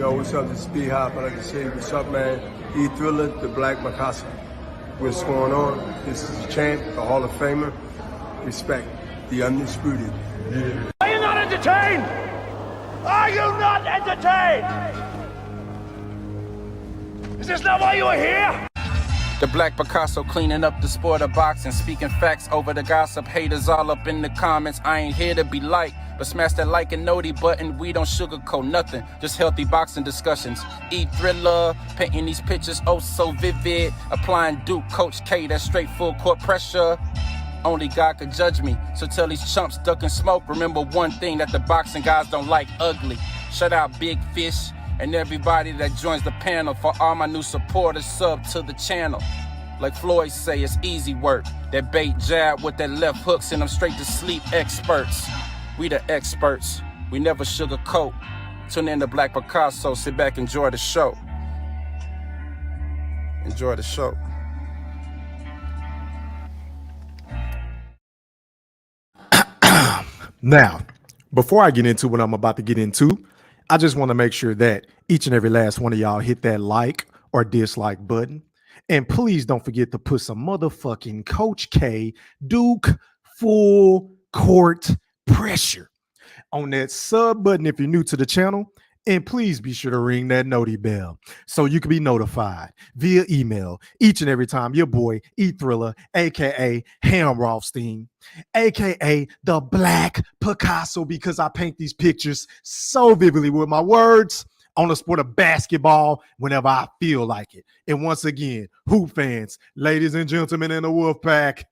Yo, what's up? This is B Hop. I'd like to say what's up, man. E Thriller, the Black Mikasa. What's going on? This is a champ, a Hall of Famer. Respect, the undisputed. Yeah. Are you not entertained? Are you not entertained? Is this not why you are here? The Black Picasso cleaning up the sport of boxing, speaking facts over the gossip. Haters all up in the comments. I ain't here to be liked, but smash that like and noti button. We don't sugarcoat nothing, just healthy boxing discussions. E Thriller, painting these pictures oh so vivid. Applying Duke, Coach K, that straight full court pressure. Only God could judge me, so tell these chumps ducking smoke. Remember one thing that the boxing guys don't like: ugly. Shut out Big Fish and everybody that joins the panel. For all my new supporters, sub to the channel. Like Floyd say, it's easy work. That bait jab with that left hook send them straight to sleep. Experts, we the experts. We never sugarcoat. Tune in to Black Picasso. Sit back, enjoy the show. Enjoy the show. Now, before I get into what I'm about to get into, I just want to make sure that each and every last one of y'all hit that like or dislike button. And please don't forget to put some motherfucking Coach K Duke full court pressure on that sub button if you're new to the channel. And please be sure to ring that noti bell so you can be notified via email each and every time your boy E Thriller, aka Hamrothstein, aka the Black Picasso, because I paint these pictures so vividly with my words on the sport of basketball whenever I feel like it. And once again, hoop fans, ladies and gentlemen in the Wolf Pack,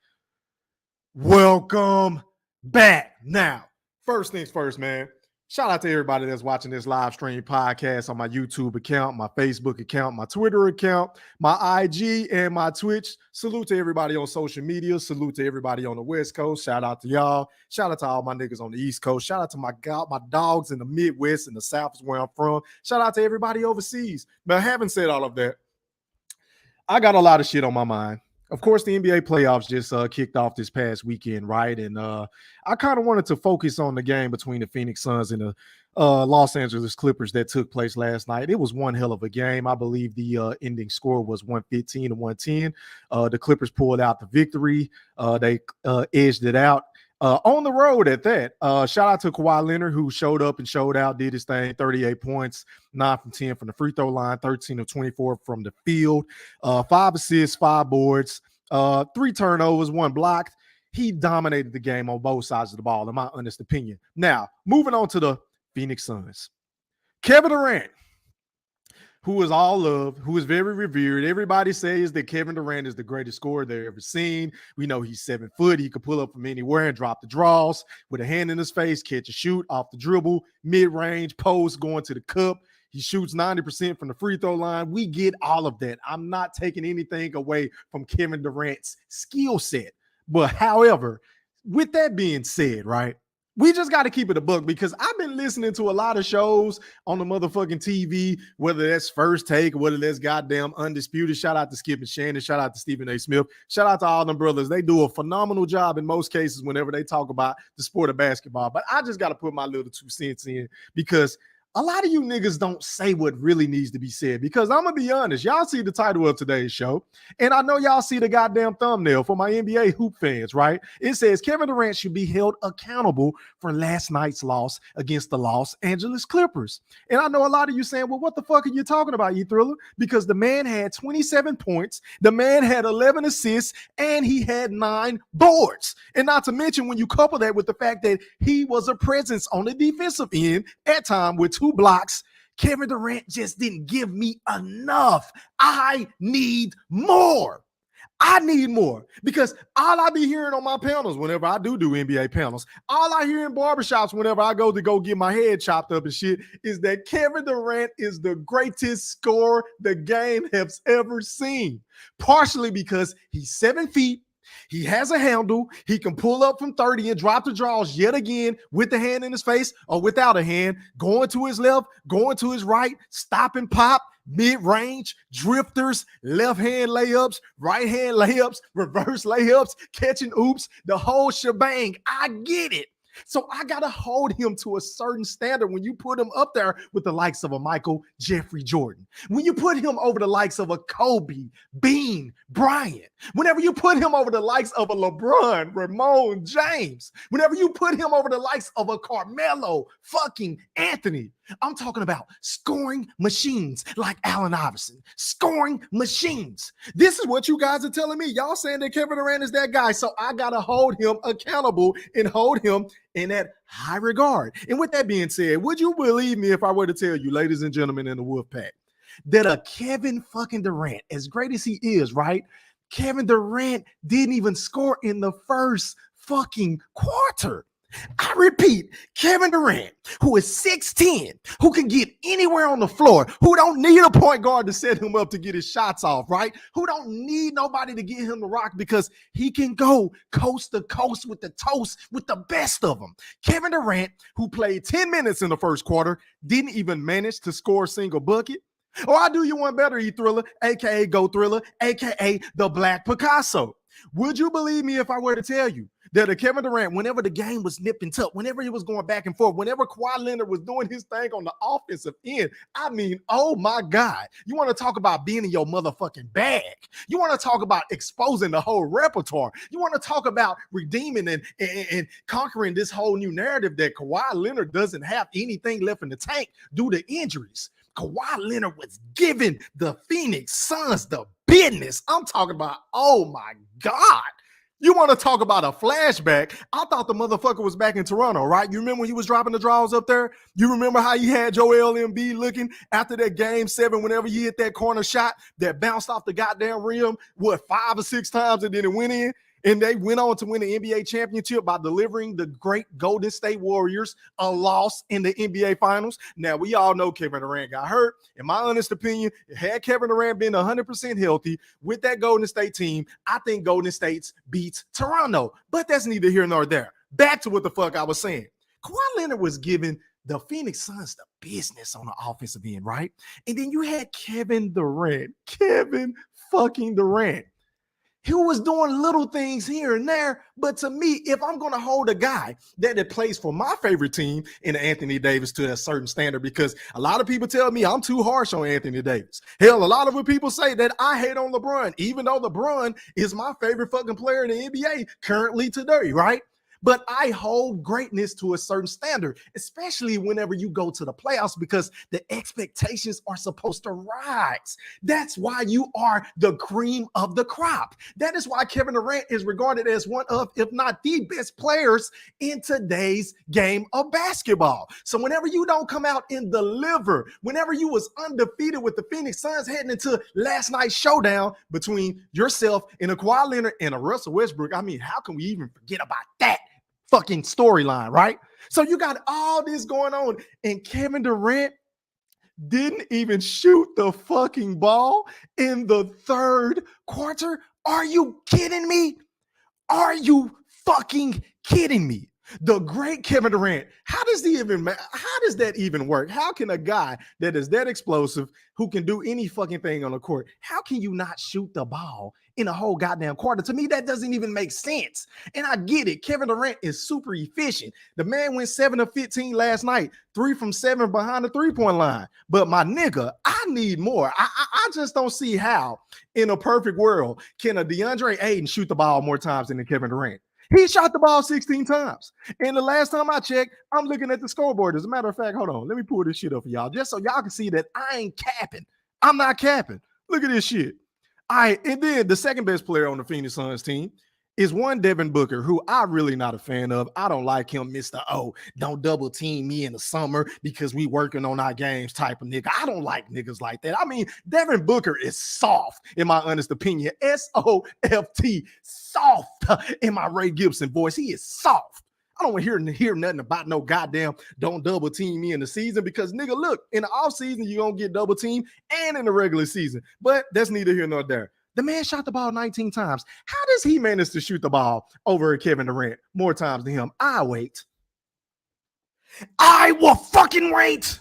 welcome back. Now, first things first, man. Shout out to everybody that's watching this live stream podcast on my YouTube account, my Facebook account, my Twitter account, my IG, and my Twitch. Salute to everybody on social media. Salute to everybody on the West Coast. Shout out to y'all. Shout out to all my niggas on the East Coast. Shout out to my dogs in the Midwest and the South is where I'm from. Shout out to everybody overseas. But having said all of that, I got a lot of shit on my mind. Of course, the NBA playoffs just kicked off this past weekend, right? And I kind of wanted to focus on the game between the Phoenix Suns and the Los Angeles Clippers that took place last night. It was one hell of a game. I believe the ending score was 115 to 110. The Clippers pulled out the victory. They edged it out on the road at that. Shout out to Kawhi Leonard, who showed up and showed out, did his thing, 38 points, 9 from 10 from the free throw line, 13 of 24 from the field, 5 assists, 5 boards, 3 turnovers, 1 blocked. He dominated the game on both sides of the ball, in my honest opinion. Now, moving on to the Phoenix Suns. Kevin Durant, who is all love, who is very revered. Everybody says that Kevin Durant is the greatest scorer they've ever seen. We know he's 7 foot. He could pull up from anywhere and drop the draws with a hand in his face, catch a shoot off the dribble, mid-range, post, going to the cup. He shoots 90% from the free throw line. We get all of that. I'm not taking anything away from Kevin Durant's skill set. But however, with that being said, right, we just got to keep it a buck, because I've been listening to a lot of shows on the motherfucking TV, whether that's First Take or whether that's goddamn Undisputed. Shout out to Skip and Shannon. Shout out to Stephen A. Smith. Shout out to all them brothers. They do a phenomenal job in most cases whenever they talk about the sport of basketball. But I just got to put my little 2 cents in, because a lot of you niggas don't say what really needs to be said. Because I'm going to be honest, y'all see the title of today's show, and I know y'all see the goddamn thumbnail for my NBA hoop fans, right? It says Kevin Durant should be held accountable for last night's loss against the Los Angeles Clippers. And I know a lot of you saying, well, what the fuck are you talking about, E Thriller? Because the man had 27 points, the man had 11 assists, and he had 9 boards. And not to mention, when you couple that with the fact that he was a presence on the defensive end at time with 2 blocks, Kevin Durant just didn't give me enough. I need more. I need more, because all I be hearing on my panels, whenever I do NBA panels, all I hear in barbershops whenever I go get my head chopped up and shit, is that Kevin Durant is the greatest scorer the game has ever seen. Partially because he's 7 feet, he has a handle, he can pull up from 30 and drop the draws yet again with the hand in his face or without a hand, going to his left, going to his right, stop and pop, mid-range, drifters, left-hand layups, right-hand layups, reverse layups, catching oops, the whole shebang. I get it. So I got to hold him to a certain standard when you put him up there with the likes of a Michael Jeffrey Jordan. When you put him over the likes of a Kobe, Bean, Bryant. Whenever you put him over the likes of a LeBron, Ramon, James. Whenever you put him over the likes of a Carmelo, fucking Anthony. I'm talking about scoring machines like Allen Iverson. Scoring machines. This is what you guys are telling me. Y'all saying that Kevin Durant is that guy. So I got to hold him accountable and hold him in that high regard. And with that being said, would you believe me if I were to tell you, ladies and gentlemen in the Wolfpack, that a Kevin fucking Durant, as great as he is, right? Kevin Durant didn't even score in the first fucking quarter. I repeat, Kevin Durant, who is 6'10", who can get anywhere on the floor, who don't need a point guard to set him up to get his shots off, right? Who don't need nobody to get him the rock because he can go coast to coast with the toast with the best of them. Kevin Durant, who played 10 minutes in the first quarter, didn't even manage to score a single bucket. Or I do you one better, E-Thriller, a.k.a. Go Thriller, a.k.a. the Black Picasso. Would you believe me if I were to tell you that a Kevin Durant, whenever the game was nip and tuck, whenever he was going back and forth, whenever Kawhi Leonard was doing his thing on the offensive end, I mean, oh my God, you want to talk about being in your motherfucking bag. You want to talk about exposing the whole repertoire. You want to talk about redeeming and conquering this whole new narrative that Kawhi Leonard doesn't have anything left in the tank due to injuries. Kawhi Leonard was giving the Phoenix Suns the business. I'm talking about, oh my God. You want to talk about a flashback? I thought the motherfucker was back in Toronto, right? You remember when he was dropping the draws up there? You remember how he had Joel Embiid looking after that game 7 whenever he hit that corner shot that bounced off the goddamn rim, 5 or 6 times and then it went in? And they went on to win the NBA championship by delivering the great Golden State Warriors a loss in the NBA Finals. Now, we all know Kevin Durant got hurt. In my honest opinion, had Kevin Durant been 100% healthy with that Golden State team, I think Golden State beats Toronto. But that's neither here nor there. Back to what the fuck I was saying. Kawhi Leonard was giving the Phoenix Suns the business on the offensive end, right? And then you had Kevin Durant. Kevin fucking Durant. He was doing little things here and there, but to me, if I'm going to hold a guy that plays for my favorite team in Anthony Davis to a certain standard, because a lot of people tell me I'm too harsh on Anthony Davis. Hell, a lot of people say that I hate on LeBron, even though LeBron is my favorite fucking player in the NBA currently today, right? But I hold greatness to a certain standard, especially whenever you go to the playoffs, because the expectations are supposed to rise. That's why you are the cream of the crop. That is why Kevin Durant is regarded as one of, if not the best players in today's game of basketball. So whenever you don't come out and deliver, whenever you was undefeated with the Phoenix Suns heading into last night's showdown between yourself and a Kawhi Leonard and a Russell Westbrook, I mean, how can we even forget about that fucking storyline, right? So you got all this going on, and Kevin Durant didn't even shoot the fucking ball in the third quarter. Are you kidding me? Are you fucking kidding me? The great Kevin Durant, how does that even work? How can a guy that is that explosive, who can do any fucking thing on the court, how can you not shoot the ball in a whole goddamn quarter? To me, that doesn't even make sense. And I get it. Kevin Durant is super efficient. The man went 7 of 15 last night, 3 from 7 behind the three-point line. But my nigga, I need more. I just don't see how in a perfect world can a DeAndre Ayton shoot the ball more times than Kevin Durant. He shot the ball 16 times. And the last time I checked, I'm looking at the scoreboard. As a matter of fact, hold on. Let me pull this shit up for y'all, just so y'all can see that I ain't capping. I'm not capping. Look at this shit. All right, and then the second best player on the Phoenix Suns team is one Devin Booker, who I'm really not a fan of. I don't like him, Mr. O. Don't double team me in the summer because we working on our games type of nigga. I don't like niggas like that. I mean, Devin Booker is soft, in my honest opinion. S-O-F-T, soft in my Ray Gibson voice. He is soft. I don't want to hear nothing about no goddamn don't double team me in the season, because nigga, look, in the off season, you're going to get double team and in the regular season. But that's neither here nor there. The man shot the ball 19 times. How does he manage to shoot the ball over Kevin Durant more times than him? I wait. I will fucking wait.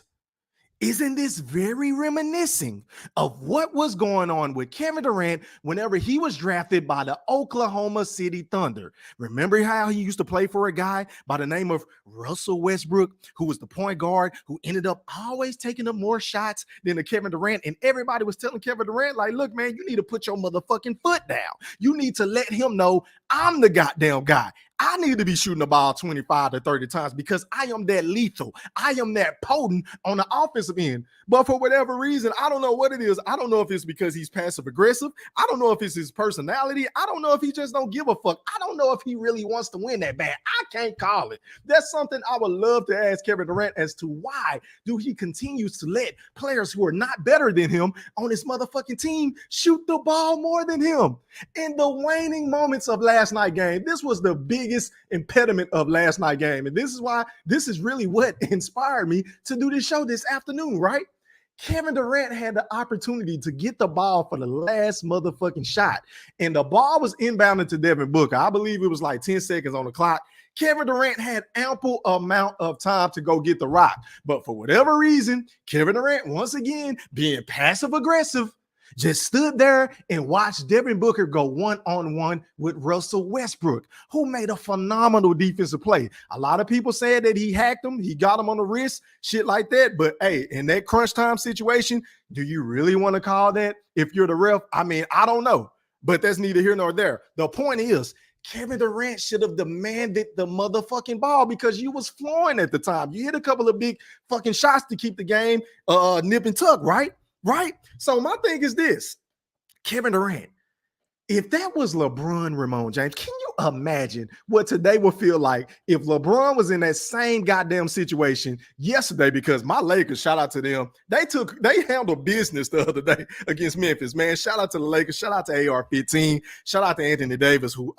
Isn't this very reminiscent of what was going on with Kevin Durant whenever he was drafted by the Oklahoma City Thunder? Remember how he used to play for a guy by the name of Russell Westbrook, who was the point guard, who ended up always taking up more shots than the Kevin Durant, and everybody was telling Kevin Durant, like, look, man, you need to put your motherfucking foot down. You need to let him know I'm the goddamn guy. I need to be shooting the ball 25 to 30 times because I am that lethal. I am that potent on the offensive end. But for whatever reason, I don't know what it is. I don't know if it's because he's passive aggressive. I don't know if it's his personality. I don't know if he just don't give a fuck. I don't know if he really wants to win that bad. I can't call it. That's something I would love to ask Kevin Durant as to why do he continues to let players who are not better than him on his motherfucking team shoot the ball more than him. In the waning moments of last night's game, this was the biggest impediment of last night's game. And this is why this is really what inspired me to do this show this afternoon, right? Kevin Durant had the opportunity to get the ball for the last motherfucking shot. And the ball was inbounded to Devin Booker. I believe it was like 10 seconds on the clock. Kevin Durant had ample amount of time to go get the rock. But for whatever reason, Kevin Durant, once again, being passive aggressive, just stood there and watched Devin Booker go one-on-one with Russell Westbrook, who made a phenomenal defensive play. A lot of people said that he hacked him, he got him on the wrist, shit like that. But hey, in that crunch time situation, do you really want to call that if you're the ref? I mean, I don't know, but that's neither here nor there. The point is, Kevin Durant should have demanded the motherfucking ball because you was flowing at the time. You hit a couple of big fucking shots to keep the game nip and tuck, right? Right? So my thing is this, Kevin Durant, if that was LeBron Ramon James, can you imagine what today would feel like if LeBron was in that same goddamn situation yesterday? Because my Lakers, shout out to them, they handled business the other day against Memphis, man. Shout out to the Lakers, shout out to AR-15, shout out to Anthony Davis, who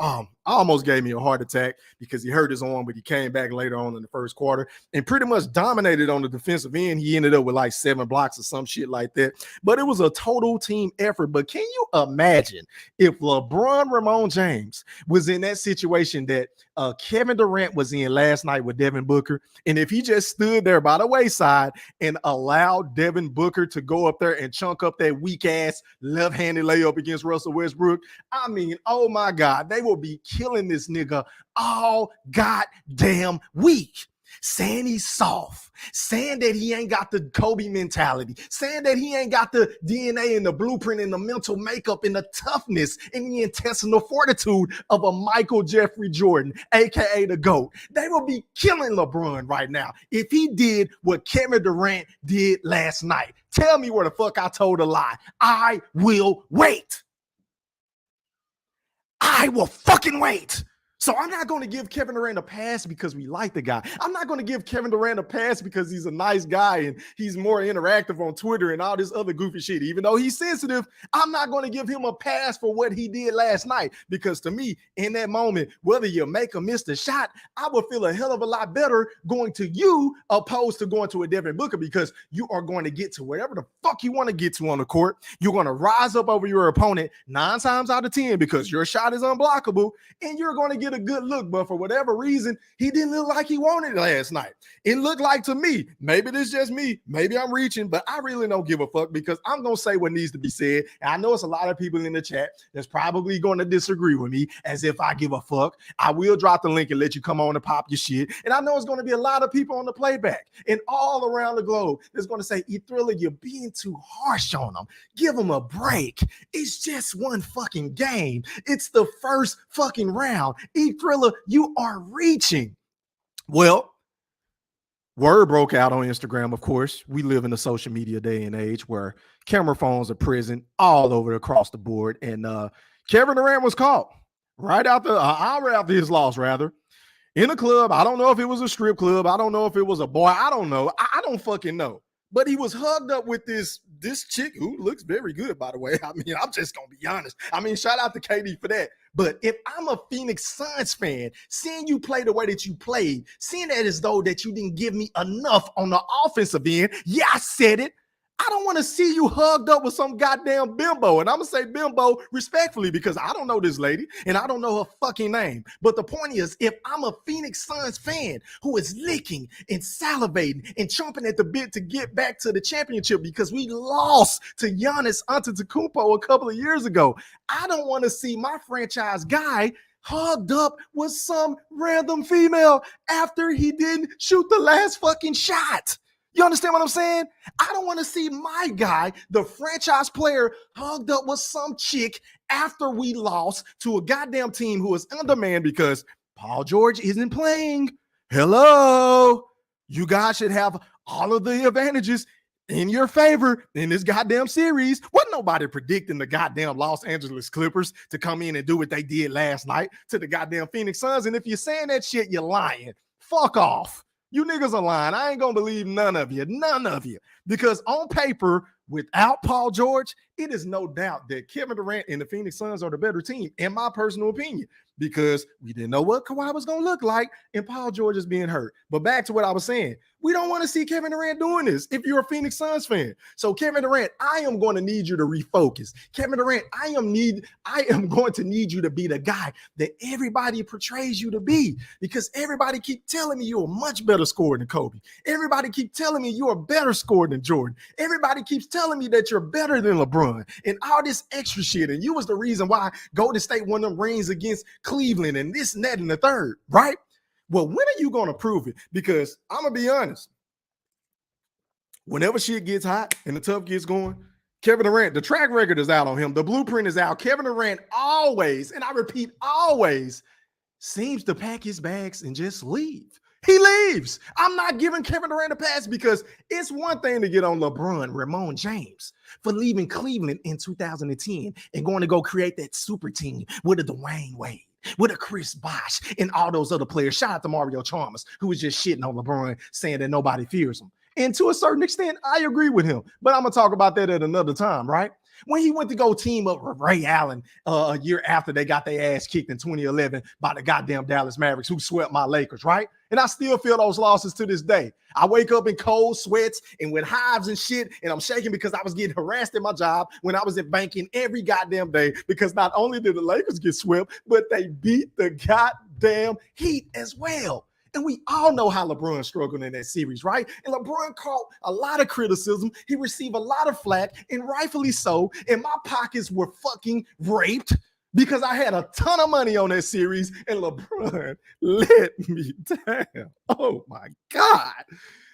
almost gave me a heart attack because he hurt his arm, but he came back later on in the first quarter and pretty much dominated on the defensive end. He ended up with like 7 blocks or some shit like that. But it was a total team effort. But can you imagine if LeBron Ramon James was in that situation that Kevin Durant was in last night with Devin Booker, and if he just stood there by the wayside and allowed Devin Booker to go up there and chunk up that weak-ass left-handed layup against Russell Westbrook, I mean, oh my God, they will be killing this nigga all goddamn week. Saying he's soft, saying that he ain't got the Kobe mentality, saying that he ain't got the DNA and the blueprint and the mental makeup and the toughness and the intestinal fortitude of a Michael Jeffrey Jordan, aka the GOAT. They will be killing LeBron right now if he did what Kevin Durant did last night. Tell me where the fuck I told a lie. I will wait. I will fucking wait. So I'm not going to give Kevin Durant a pass because we like the guy. I'm not going to give Kevin Durant a pass because he's a nice guy and he's more interactive on Twitter and all this other goofy shit. Even though he's sensitive, I'm not going to give him a pass for what he did last night because to me, in that moment, whether you make or miss the shot, I would feel a hell of a lot better going to you opposed to going to a Devin Booker because you are going to get to whatever the fuck you want to get to on the court. You're going to rise up over your opponent 9 times out of 10 because your shot is unblockable and you're going to get a good look, but for whatever reason, he didn't look like he wanted it last night. It looked like to me, maybe this is just me, maybe I'm reaching, but I really don't give a fuck because I'm going to say what needs to be said. And I know it's a lot of people in the chat that's probably going to disagree with me as if I give a fuck. I will drop the link and let you come on and pop your shit. And I know it's going to be a lot of people on the playback and all around the globe that's going to say, E-Thriller, you're being too harsh on them. Give them a break. It's just one fucking game. It's the first fucking round. E-Thriller, you are reaching. Well, word broke out on Instagram, of course. We live in a social media day and age where camera phones are present all over across the board. And Kevin Durant was caught right after, hour after his loss, rather, in a club. I don't know if it was a strip club. I don't know if it was a boy. I don't know. I don't fucking know. But he was hugged up with this chick who looks very good, by the way. I mean, I'm just going to be honest. I mean, shout out to KD for that. But if I'm a Phoenix Suns fan, seeing you play the way that you played, seeing that as though that you didn't give me enough on the offensive end, yeah, I said it. I don't want to see you hugged up with some goddamn bimbo. And I'm going to say bimbo respectfully because I don't know this lady and I don't know her fucking name. But the point is, if I'm a Phoenix Suns fan who is licking and salivating and chomping at the bit to get back to the championship because we lost to Giannis Antetokounmpo a couple of years ago, I don't want to see my franchise guy hugged up with some random female after he didn't shoot the last fucking shot. You understand what I'm saying? I don't want to see my guy, the franchise player, hugged up with some chick after we lost to a goddamn team who is undermanned because Paul George isn't playing. Hello. You guys should have all of the advantages in your favor in this goddamn series. Wasn't nobody predicting the goddamn Los Angeles Clippers to come in and do what they did last night to the goddamn Phoenix Suns. And if you're saying that shit, you're lying. Fuck off. You niggas are lying. I ain't gonna believe none of you. Because on paper, without Paul George, it is no doubt that Kevin Durant and the Phoenix Suns are the better team, in my personal opinion, because we didn't know what Kawhi was gonna look like, and Paul George is being hurt. But back to what I was saying, we don't want to see Kevin Durant doing this if you're a Phoenix Suns fan. So Kevin Durant, I am going to need you to refocus. Kevin Durant, I am going to need you to be the guy that everybody portrays you to be, because everybody keep telling me you're a much better scorer than Kobe. Everybody keep telling me you're a better scorer than Jordan. Everybody keeps telling me that you're better than LeBron and all this extra shit. And you was the reason why Golden State won them rings against Cleveland and this and that and the third, right? Well, when are you going to prove it? Because I'm going to be honest. Whenever shit gets hot and the tough gets going, Kevin Durant, the track record is out on him. The blueprint is out. Kevin Durant always, and I repeat, always seems to pack his bags and just leave. He leaves. I'm not giving Kevin Durant a pass because it's one thing to get on LeBron, Ramon James, for leaving Cleveland in 2010 and going to go create that super team with a Dwayne Wade, with a Chris Bosh and all those other players. Shout out to Mario Chalmers, who was just shitting on LeBron, saying that nobody fears him. And to a certain extent, I agree with him. But I'm going to talk about that at another time, right? When he went to go team up with Ray Allen a year after they got their ass kicked in 2011 by the goddamn Dallas Mavericks, who swept my Lakers, right? And I still feel those losses to this day. I wake up in cold sweats and with hives and shit, and I'm shaking because I was getting harassed at my job when I was in banking every goddamn day, because not only did the Lakers get swept, but they beat the goddamn Heat as well. And we all know how LeBron struggled in that series, right? And LeBron caught a lot of criticism. He received a lot of flack, and rightfully so. And my pockets were fucking raped because I had a ton of money on that series, and LeBron let me down. Oh, my God.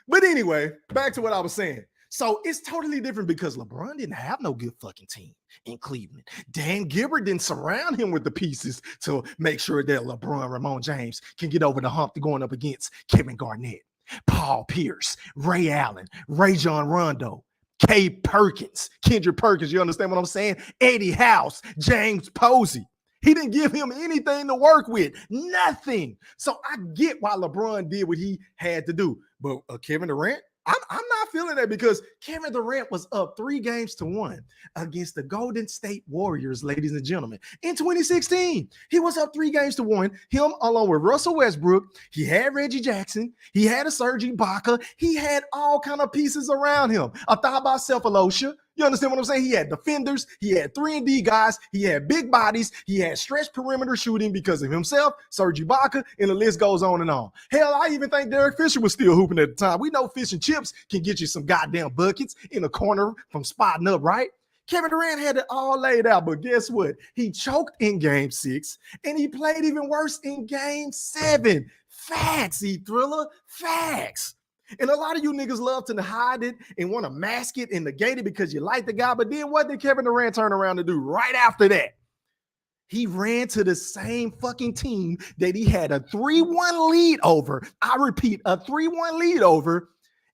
But anyway, back to what I was saying. So it's totally different because LeBron didn't have no good fucking team in Cleveland. Dan Gilbert didn't surround him with the pieces to make sure that LeBron, Ramon James can get over the hump to going up against Kevin Garnett, Paul Pierce, Ray Allen, Rajon Rondo, Kay Perkins, Kendrick Perkins, you understand what I'm saying? Eddie House, James Posey. He didn't give him anything to work with, nothing. So I get why LeBron did what he had to do. But Kevin Durant, I'm not feeling that, because Kevin Durant was up 3-1 against the Golden State Warriors, ladies and gentlemen. In 2016, he was up 3-1. Him along with Russell Westbrook. He had Reggie Jackson. He had a Serge Ibaka. He had all kind of pieces around him. A Thaba Cephalosha. You understand what I'm saying? He had defenders. He had 3-and-D guys. He had big bodies. He had stretch perimeter shooting because of himself, Serge Ibaka, and the list goes on and on. Hell, I even think Derek Fisher was still hooping at the time. We know fish and chips can get you some goddamn buckets in the corner from spotting up, right? Kevin Durant had it all laid out, but guess what? He choked in Game 6, and he played even worse in Game 7. Facts, E-Thriller, facts. And a lot of you niggas love to hide it and want to mask it and negate it because you like the guy. But then what did Kevin Durant turn around to do right after that? He ran to the same fucking team that he had a 3-1 lead over. I repeat, a 3-1 lead over,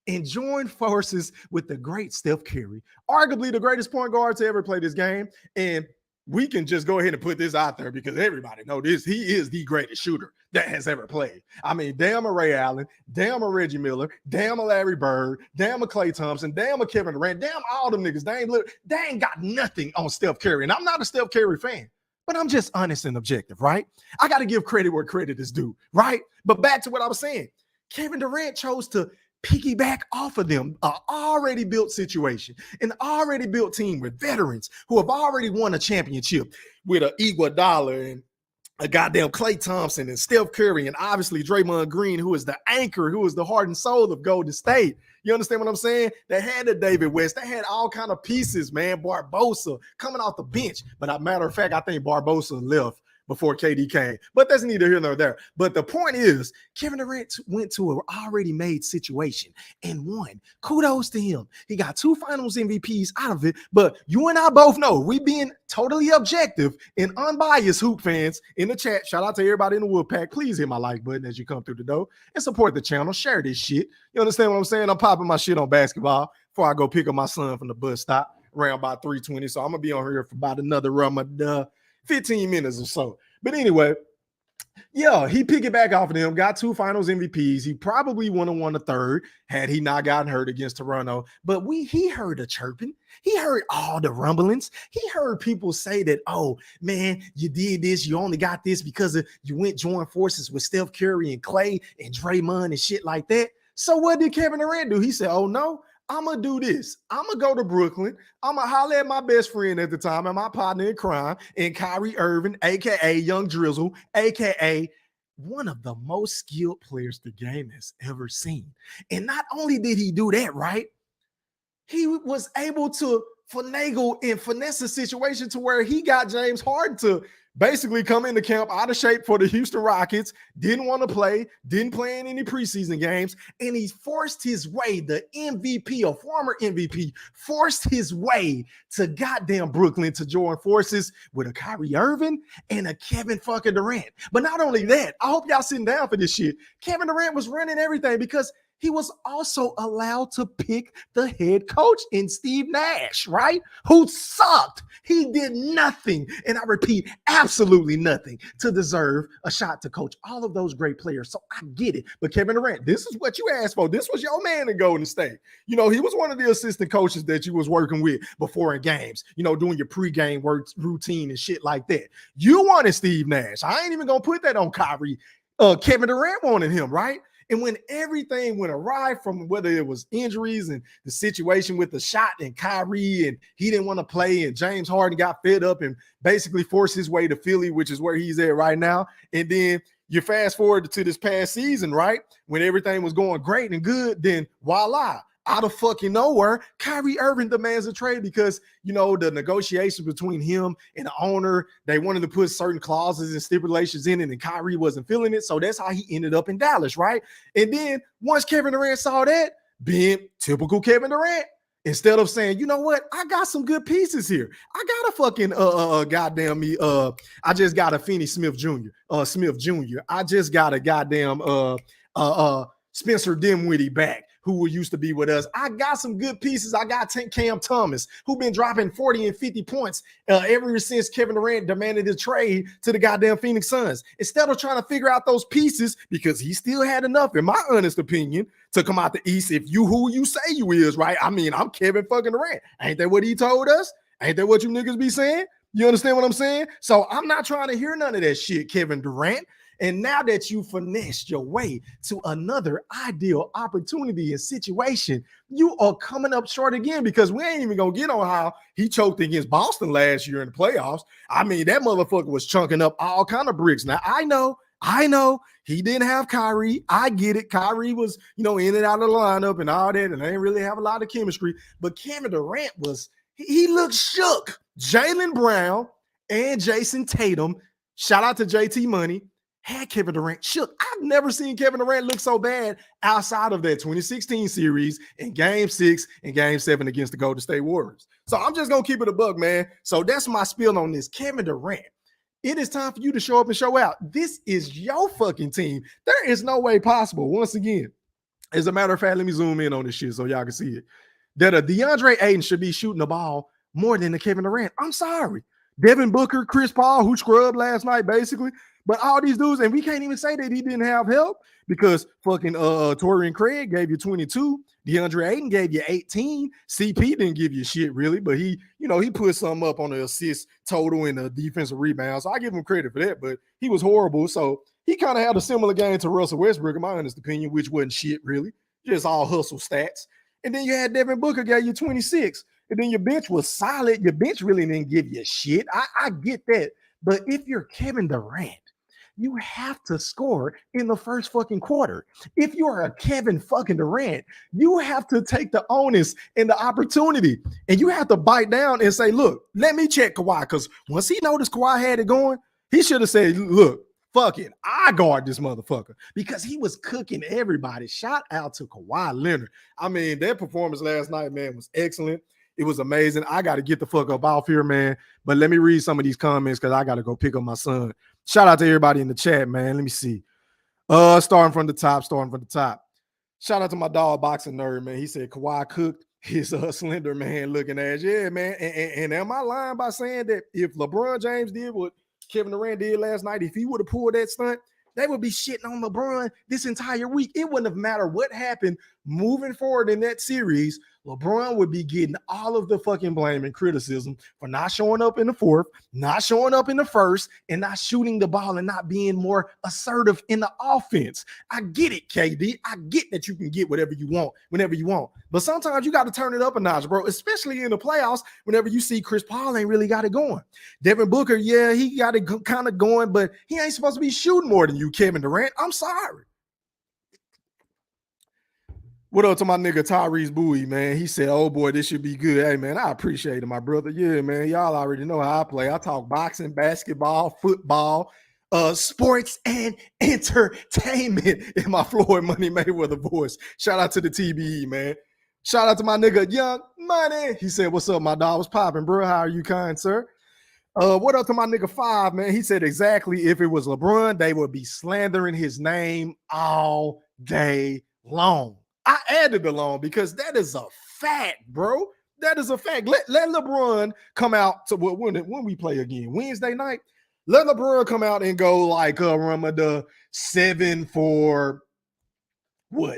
and joined forces with the great Steph Curry, arguably the greatest point guard to ever play this game. And we can just go ahead and put this out there because everybody knows this. He is the greatest shooter that has ever played. I mean, damn a Ray Allen, damn a Reggie Miller, damn a Larry Bird, damn a Klay Thompson, damn a Kevin Durant, damn all them niggas. They ain't got nothing on Steph Curry. And I'm not a Steph Curry fan, but I'm just honest and objective, right? I got to give credit where credit is due, right? But back to what I was saying. Kevin Durant chose to piggyback off of them, an already built situation, an already built team with veterans who have already won a championship with an Iguodala and a goddamn Klay Thompson and Steph Curry and obviously Draymond Green, who is the anchor, who is the heart and soul of Golden State. You understand what I'm saying? They had the David West. They had all kind of pieces, man. Barbosa coming off the bench. But as a matter of fact, I think Barbosa left before KD came. But that's neither here nor there. But the point is, Kevin Durant went to an already made situation and won. Kudos to him. He got 2 finals MVPs out of it. But you and I both know, we being totally objective and unbiased hoop fans in the chat. Shout out to everybody in the Wolfpack. Please hit my like button as you come through the door and support the channel. Share this shit. You understand what I'm saying? I'm popping my shit on basketball before I go pick up my son from the bus stop around about 3:20. So I'm going to be on here for about another 15 minutes or so. But anyway, yeah, he piggybacked off of them, got 2 finals MVPs. He probably would have won a third had he not gotten hurt against Toronto. But he heard the chirping. He heard all the rumblings. He heard people say that, oh, man, you did this. You only got this because you went join forces with Steph Curry and Klay and Draymond and shit like that. So what did Kevin Durant do? He said, oh, no. I'm going to do this. I'm going to go to Brooklyn. I'm going to holler at my best friend at the time and my partner in crime, and Kyrie Irving, a.k.a. Young Drizzle, a.k.a. one of the most skilled players the game has ever seen. And not only did he do that, right, he was able to finagle and finesse a situation to where he got James Harden to basically come into camp out of shape for the Houston Rockets, didn't want to play, didn't play in any preseason games, and he forced his way, the MVP, a former MVP, forced his way to goddamn Brooklyn to join forces with a Kyrie Irving and a Kevin fucking Durant. But not only that, I hope y'all sitting down for this shit. Kevin Durant was running everything because he was also allowed to pick the head coach in Steve Nash, right? Who sucked. He did nothing, and I repeat, absolutely nothing to deserve a shot to coach all of those great players. So I get it. But Kevin Durant, this is what you asked for. This was your man in Golden State. You know, he was one of the assistant coaches that you was working with before in games, you know, doing your pregame work routine and shit like that. You wanted Steve Nash. I ain't even going to put that on Kyrie. Kevin Durant wanted him, right? And when everything went awry, from whether it was injuries and the situation with the shot and Kyrie, and he didn't want to play, and James Harden got fed up and basically forced his way to Philly, which is where he's at right now. And then you fast forward to this past season, right? When everything was going great and good, then voila, out of fucking nowhere, Kyrie Irving demands a trade because, you know, the negotiations between him and the owner, they wanted to put certain clauses and stipulations in it, and Kyrie wasn't feeling it. So that's how he ended up in Dallas, right? And then once Kevin Durant saw that, being typical Kevin Durant, instead of saying, you know what, I got some good pieces here. I got a fucking goddamn me. I just got a Finney Smith Jr. I just got a goddamn Spencer Dinwiddie back, who used to be with us. I got some good pieces. I got Cam Thomas, who been dropping 40 and 50 points ever since Kevin Durant demanded a trade to the goddamn Phoenix Suns. Instead of trying to figure out those pieces, because he still had enough, in my honest opinion, to come out the East. If you who you say you is, right? I mean, I'm Kevin fucking Durant. Ain't that what he told us? Ain't that what you niggas be saying? You understand what I'm saying? So I'm not trying to hear none of that shit, Kevin Durant. And now that you finessed your way to another ideal opportunity and situation, you are coming up short again, because we ain't even going to get on how he choked against Boston last year in the playoffs. I mean, that motherfucker was chunking up all kind of bricks. Now, I know he didn't have Kyrie. I get it. Kyrie was, you know, in and out of the lineup and all that, and they didn't really have a lot of chemistry. But Kevin Durant he looked shook. Jaylen Brown and Jason Tatum, shout out to JT Money, had Kevin Durant shook. I've never seen Kevin Durant look so bad outside of that 2016 series in Game 6 and Game 7 against the Golden State Warriors. So I'm just going to keep it a buck, man. So that's my spiel on this. Kevin Durant, it is time for you to show up and show out. This is your fucking team. There is no way possible, once again, as a matter of fact, let me zoom in on this shit so y'all can see it, that a DeAndre Ayton should be shooting the ball more than a Kevin Durant. I'm sorry. Devin Booker, Chris Paul, who scrubbed last night, basically. But all these dudes, and we can't even say that he didn't have help, because fucking Torian Craig gave you 22. DeAndre Ayton gave you 18. CP didn't give you shit, really, but he put something up on the assist total and the defensive rebound. So I give him credit for that, but he was horrible. So he kind of had a similar game to Russell Westbrook, in my honest opinion, which wasn't shit, really. just all hustle stats. And then you had Devin Booker gave you 26. And then your bench was solid. Your bench really didn't give you shit. I get that. But if you're Kevin Durant, you have to score in the first fucking quarter. If you are a Kevin fucking Durant, you have to take the onus and the opportunity. And you have to bite down and say, look, let me check Kawhi. Because once he noticed Kawhi had it going, he should have said, look, fuck it, I guard this motherfucker, because he was cooking everybody. Shout out to Kawhi Leonard. I mean, their performance last night, man, was excellent. It was amazing. I got to get the fuck up off here, man. But let me read some of these comments because I got to go pick up my son. Shout out to everybody in the chat, man. Let me see. Starting from the top. Shout out to my dog Boxing Nerd, man. He said Kawhi cooked his slender man looking ass. Yeah, man. And am I lying by saying that if LeBron James did what Kevin Durant did last night, if he would have pulled that stunt, they would be shitting on LeBron this entire week. It wouldn't have mattered what happened moving forward in that series. LeBron would be getting all of the fucking blame and criticism for not showing up in the fourth, not showing up in the first, and not shooting the ball and not being more assertive in the offense. I get it, KD. I get that you can get whatever you want whenever you want. But sometimes you got to turn it up a notch, bro, especially in the playoffs whenever you see Chris Paul ain't really got it going. Devin Booker, yeah, he got it kind of going, but he ain't supposed to be shooting more than you, Kevin Durant. I'm sorry. What up to my nigga Tyrese Bowie, man? He said, oh boy, this should be good. Hey, man, I appreciate it, my brother. Yeah, man, y'all already know how I play. I talk boxing, basketball, football, sports, and entertainment in my Floyd Money Mayweather voice. Shout out to the TBE, man. Shout out to my nigga Young Money. He said, what's up, my dog? What's popping, bro? How are you, kind sir? What up to my nigga Five, man? He said exactly, if it was LeBron, they would be slandering his name all day long. I added the long because that is a fact, bro. That is a fact. Let LeBron come out to when we play again, Wednesday night. Let LeBron come out and go like Ramada 7 for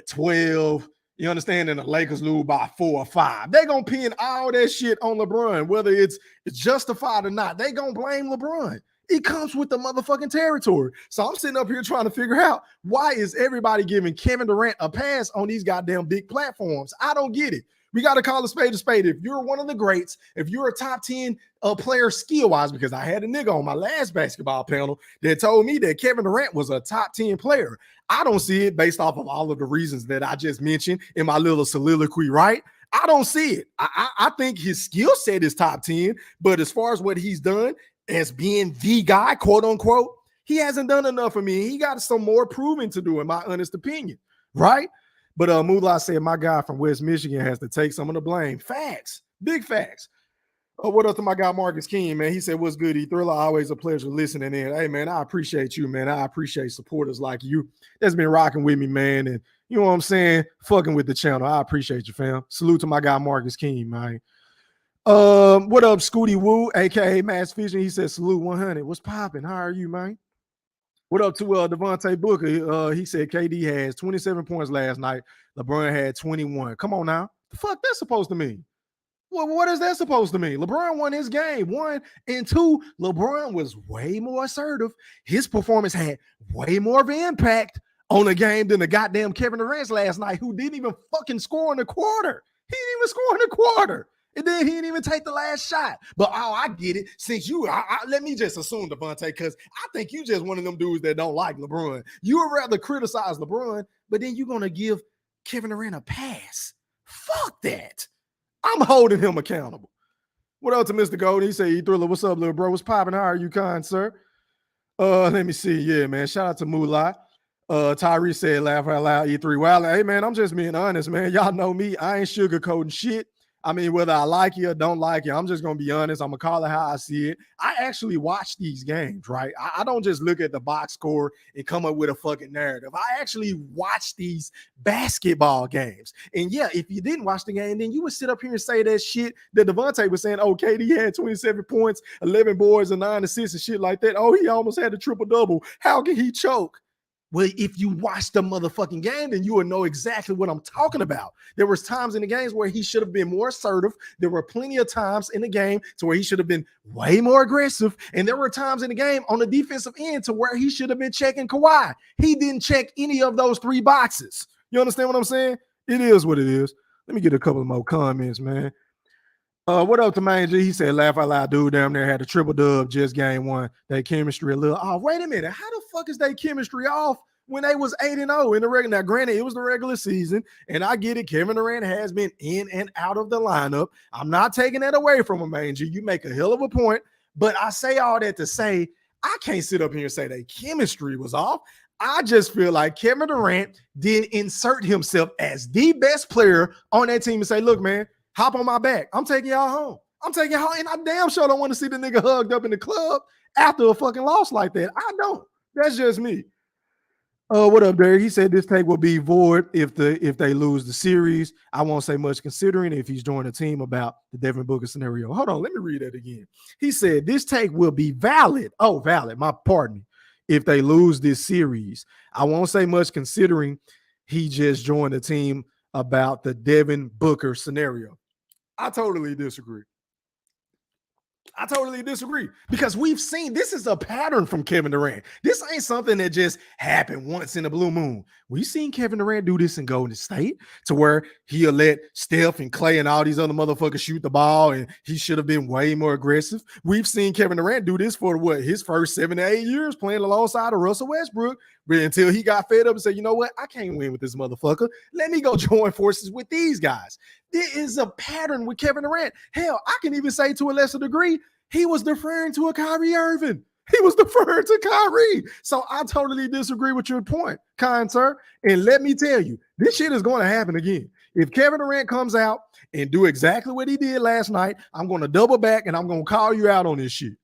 12. You understand? And the Lakers lose by 4 or 5. They're gonna pin all that shit on LeBron, whether it's justified or not. They gonna blame LeBron. It comes with the motherfucking territory. So I'm sitting up here trying to figure out, why is everybody giving Kevin Durant a pass on these goddamn big platforms? I don't get it. We got to call a spade a spade. If you're one of the greats, if you're a top 10 player skill-wise, because I had a nigga on my last basketball panel that told me that Kevin Durant was a top 10 player. I don't see it based off of all of the reasons that I just mentioned in my little soliloquy, right? I don't see it. I think his skill set is top 10, but as far as what he's done as being the guy, quote unquote, he hasn't done enough for me. He got some more proving to do, in my honest opinion, right? But Moolah said my guy from West Michigan has to take some of the blame. Facts, big facts. What up to my guy Marcus King, man? He said, what's good, E-Thriller? Always a pleasure listening in. Hey, man, I appreciate you, man. I appreciate supporters like you that's been rocking with me, man. And you know what I'm saying? Fucking with the channel. I appreciate you, fam. Salute to my guy Marcus King, man. What up, Scooty Woo, aka Mass Vision? He said, salute 100. What's popping? How are you, man? What up to Devontae Booker? He said KD has 27 points last night. LeBron had 21. Come on now. The fuck that's supposed to mean? Well, what is that supposed to mean? LeBron won his game. 1 and 2, LeBron was way more assertive. His performance had way more of an impact on the game than the goddamn Kevin Durant last night, who didn't even fucking score in the quarter. He didn't even score in the quarter. And then he didn't even take the last shot. But I get it. Since you, let me just assume, Devontae, because I think you just one of them dudes that don't like LeBron. You would rather criticize LeBron, but then you're going to give Kevin Durant a pass. Fuck that. I'm holding him accountable. What up to Mr. Golden? He said, E-Thriller, what's up, little bro? What's popping? How are you, kind sir? Let me see. Yeah, man. Shout out to Moolah. Tyrese said, laugh out loud, E3. Well, hey, man, I'm just being honest, man. Y'all know me. I ain't sugarcoating shit. I mean, whether I like you or don't like you, I'm just going to be honest. I'm going to call it how I see it. I actually watch these games, right? I don't just look at the box score and come up with a fucking narrative. I actually watch these basketball games. And yeah, if you didn't watch the game, then you would sit up here and say that shit that Devontae was saying, oh, KD had 27 points, 11 boards, and 9 assists and shit like that. Oh, he almost had a triple-double. How can he choke? Well, if you watch the motherfucking game, then you will know exactly what I'm talking about. There was times in the games where he should have been more assertive. There were plenty of times in the game to where he should have been way more aggressive. And there were times in the game on the defensive end to where he should have been checking Kawhi. He didn't check any of those 3 boxes. You understand what I'm saying? It is what it is. Let me get a couple more comments, man. What up to Main G? He said, laugh out loud, dude. Down there had a triple dub just game one. They chemistry a little off. Wait a minute. How the fuck is they chemistry off when they was 8-0 in the regular? Now, granted, it was the regular season, and I get it. Kevin Durant has been in and out of the lineup. I'm not taking that away from him, Main G. You make a hell of a point, but I say all that to say I can't sit up here and say that chemistry was off. I just feel like Kevin Durant did insert himself as the best player on that team and say, look, man, hop on my back. I'm taking y'all home. I'm taking y'all home. And I damn sure don't want to see the nigga hugged up in the club after a fucking loss like that. I don't. That's just me. What up, Derek? He said this take will be void if they lose the series. I won't say much considering if he's joined a team about the Devin Booker scenario. Hold on, let me read that again. He said this take will be valid. Oh, valid. Pardon me. If they lose this series, I won't say much considering he just joined a team about the Devin Booker scenario. I totally disagree. Because we've seen this is a pattern from Kevin Durant. This ain't something that just happened once in a blue moon. We've seen Kevin Durant do this in Golden State to where he'll let Steph and Clay and all these other motherfuckers shoot the ball, and he should have been way more aggressive. We've seen Kevin Durant do this for his first 7 to 8 years playing alongside of Russell Westbrook, but until he got fed up and said, you know what, I can't win with this motherfucker. Let me go join forces with these guys. There is a pattern with Kevin Durant. Hell, I can even say to a lesser degree, he was deferring to a Kyrie Irving. He was deferring to Kyrie. So I totally disagree with your point, kind sir. And let me tell you, this shit is going to happen again. If Kevin Durant comes out and do exactly what he did last night, I'm going to double back and I'm going to call you out on this shit.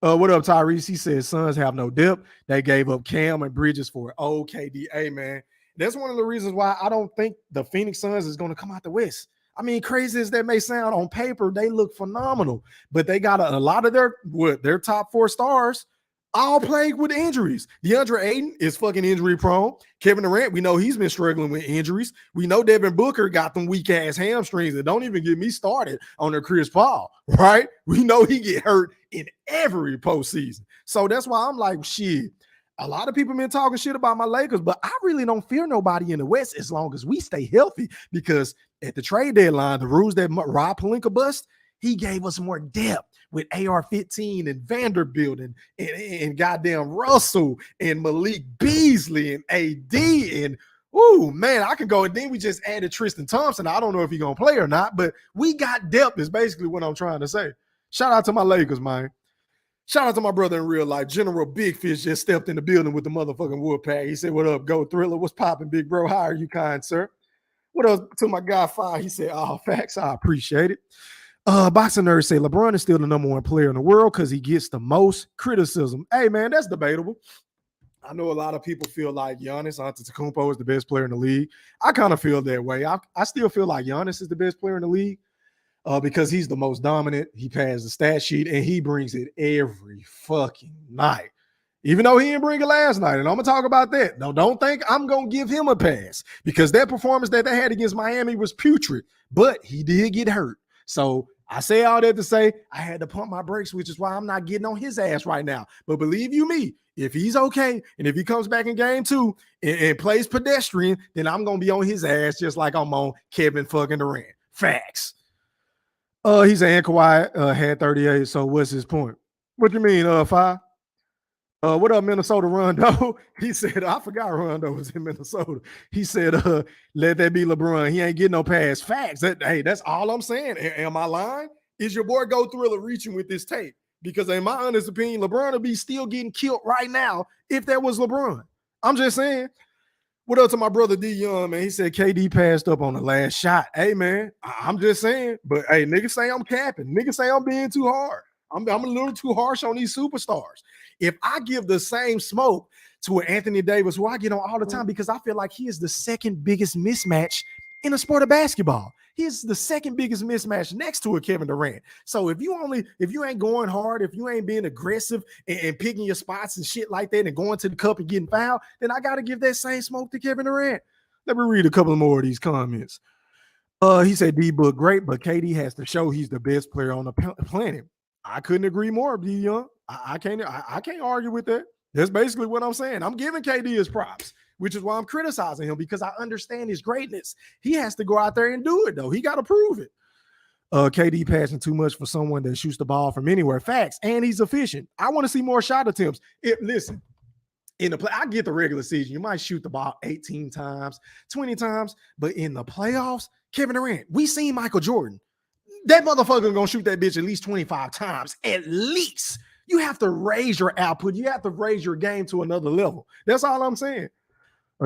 What up, Tyrese? He says Suns have no depth. They gave up Cam and Bridges for OKDA, man. That's one of the reasons why I don't think the Phoenix Suns is going to come out the West. I mean, crazy as that may sound, on paper, they look phenomenal, but they got a lot of their top 4 stars all plagued with injuries. DeAndre Ayton is fucking injury prone. Kevin Durant, we know he's been struggling with injuries. We know Devin Booker got them weak ass hamstrings, and don't even get me started on their Chris Paul, right? We know he get hurt in every postseason. So that's why I'm like, shit. A lot of people been talking shit about my Lakers, but I really don't fear nobody in the West as long as we stay healthy, because at the trade deadline, the rules that Rob Pelinka bust, he gave us more depth with AR-15 and Vanderbilt and goddamn Russell and Malik Beasley and AD and ooh, man, I can go. And then we just added Tristan Thompson. I don't know if he's going to play or not, but we got depth is basically what I'm trying to say. Shout out to my Lakers, man. Shout out to my brother in real life. General Big Fish just stepped in the building with the motherfucking wood pack. He said, what up, Go Thriller? What's popping, big bro? How are you, kind sir? What else to my guy, Fire? He said, oh, facts. I appreciate it. Boxing Nerd say LeBron is still the number 1 player in the world because he gets the most criticism. Hey, man, that's debatable. I know a lot of people feel like Giannis Antetokounmpo is the best player in the league. I kind of feel that way. I still feel like Giannis is the best player in the league. Because he's the most dominant. He passes the stat sheet, and he brings it every fucking night. Even though he didn't bring it last night, and I'm going to talk about that. No, don't think I'm going to give him a pass, because that performance that they had against Miami was putrid, but he did get hurt. So I say all that to say I had to pump my brakes, which is why I'm not getting on his ass right now. But believe you me, if he's okay, and if he comes back in game 2 and plays pedestrian, then I'm going to be on his ass just like I'm on Kevin fucking Durant. Facts. He said Kawhi had 38, so what's his point? What you mean, 5? What up, Minnesota Rondo? He said, I forgot Rondo was in Minnesota. He said, let that be LeBron. He ain't getting no pass. Facts. That's all I'm saying. Am I lying? Is your boy Go Thriller reaching with this tape? Because in my honest opinion, LeBron would be still getting killed right now if that was LeBron. I'm just saying. What up to my brother D Young, man? He said KD passed up on the last shot. Hey, man, I'm just saying. But, hey, niggas say I'm capping. Niggas say I'm being too hard. I'm a little too harsh on these superstars. If I give the same smoke to an Anthony Davis, who I get on all the time, because I feel like he is the second biggest mismatch in the sport of basketball. He's the second biggest mismatch next to a Kevin Durant. So if you ain't going hard, if you ain't being aggressive and picking your spots and shit like that and going to the cup and getting fouled, then I got to give that same smoke to Kevin Durant. Let me read a couple more of these comments. He said D-Book great, but KD has to show he's the best player on the planet. I couldn't agree more, D Young. I can't argue with that. That's basically what I'm saying. I'm giving KD his props. which is why I'm criticizing him, because I understand his greatness. He has to go out there and do it, though. He got to prove it. KD passing too much for someone that shoots the ball from anywhere. Facts. And he's efficient. I want to see more shot attempts. Listen, in the play, I get the regular season. You might shoot the ball 18 times, 20 times, but in the playoffs, Kevin Durant, we seen Michael Jordan. That motherfucker gonna shoot that bitch at least 25 times. At least. You have to raise your output. You have to raise your game to another level. That's all I'm saying.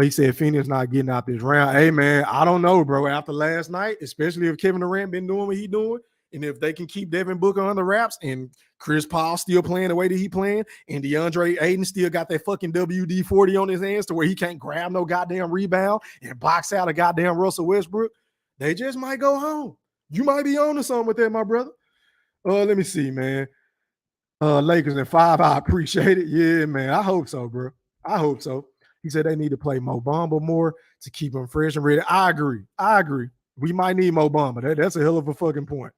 He said Phoenix not getting out this round. Hey, man, I don't know, bro. After last night, especially if Kevin Durant been doing what he doing, and if they can keep Devin Booker under wraps and Chris Paul still playing the way that he playing, and DeAndre Ayton still got that fucking WD-40 on his hands to where he can't grab no goddamn rebound and box out a goddamn Russell Westbrook, they just might go home. You might be on to something with that, my brother. Let me see, man. Lakers in 5, I appreciate it. Yeah, man, I hope so, bro. I hope so. He said they need to play Mo Bamba more to keep him fresh and ready. I agree. We might need Mo Bamba. That's a hell of a fucking point.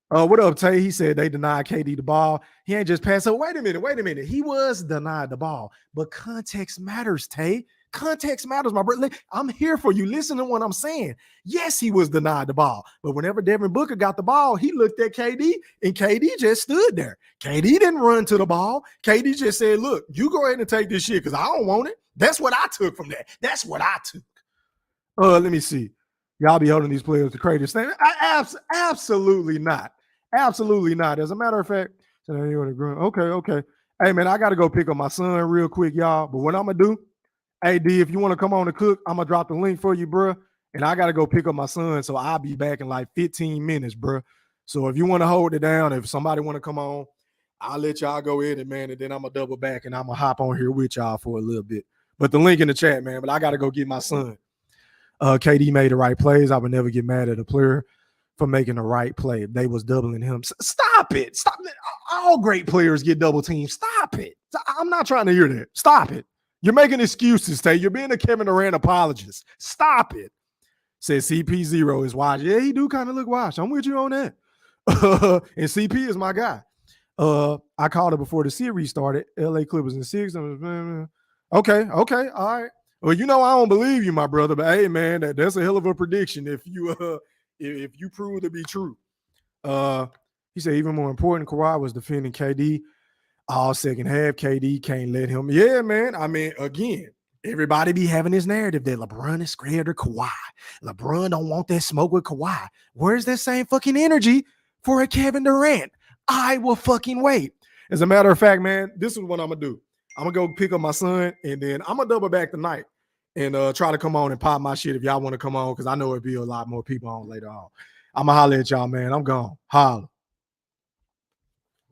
What up, Tay? He said they denied KD the ball. He ain't just passed. So wait a minute. He was denied the ball. But context matters, Tay. Context matters, my brother. I'm here for you. Listen to what I'm saying. Yes, he was denied the ball. But whenever Devin Booker got the ball, he looked at KD, and KD just stood there. KD didn't run to the ball. KD just said, look, you go ahead and take this shit because I don't want it. That's what I took from that. That's what I took. Let me see. Y'all be holding these players to greatest thing. Absolutely not. Absolutely not. As a matter of fact, okay. Hey, man, I got to go pick up my son real quick, y'all. But what I'm going to do, hey, D, if you want to come on and cook, I'm going to drop the link for you, bro. And I got to go pick up my son, so I'll be back in like 15 minutes, bro. So if you want to hold it down, if somebody want to come on, I'll let y'all go in it, man, and then I'm going to double back, and I'm going to hop on here with y'all for a little bit. But the link in the chat, man, but I got to go get my son. KD made the right plays. I would never get mad at a player for making the right play. They was doubling him. Stop it. Stop it. All great players get double teamed. Stop it. I'm not trying to hear that. Stop it. You're making excuses, Tay. You're being a Kevin Durant apologist. Stop it. Says CP0 is washed. Yeah, he do kind of look washed. I'm with you on that. And CP is my guy. I called it before the series started. LA Clippers in 6. Okay. All right. Well, you know I don't believe you, my brother, but hey, man, that's a hell of a prediction if you prove to be true. He said even more important, Kawhi was defending KD all second half. KD can't let him. Yeah, man. I mean, again, everybody be having this narrative that LeBron is scared of Kawhi. LeBron don't want that smoke with Kawhi. Where's that same fucking energy for a Kevin Durant? I will fucking wait. As a matter of fact, man, this is what I'm going to do. I'm going to go pick up my son, and then I'm going to double back tonight and try to come on and pop my shit if y'll want to come on, because I know it'll be a lot more people on later on. I'm going to holler at y'all, man. I'm gone. Holla.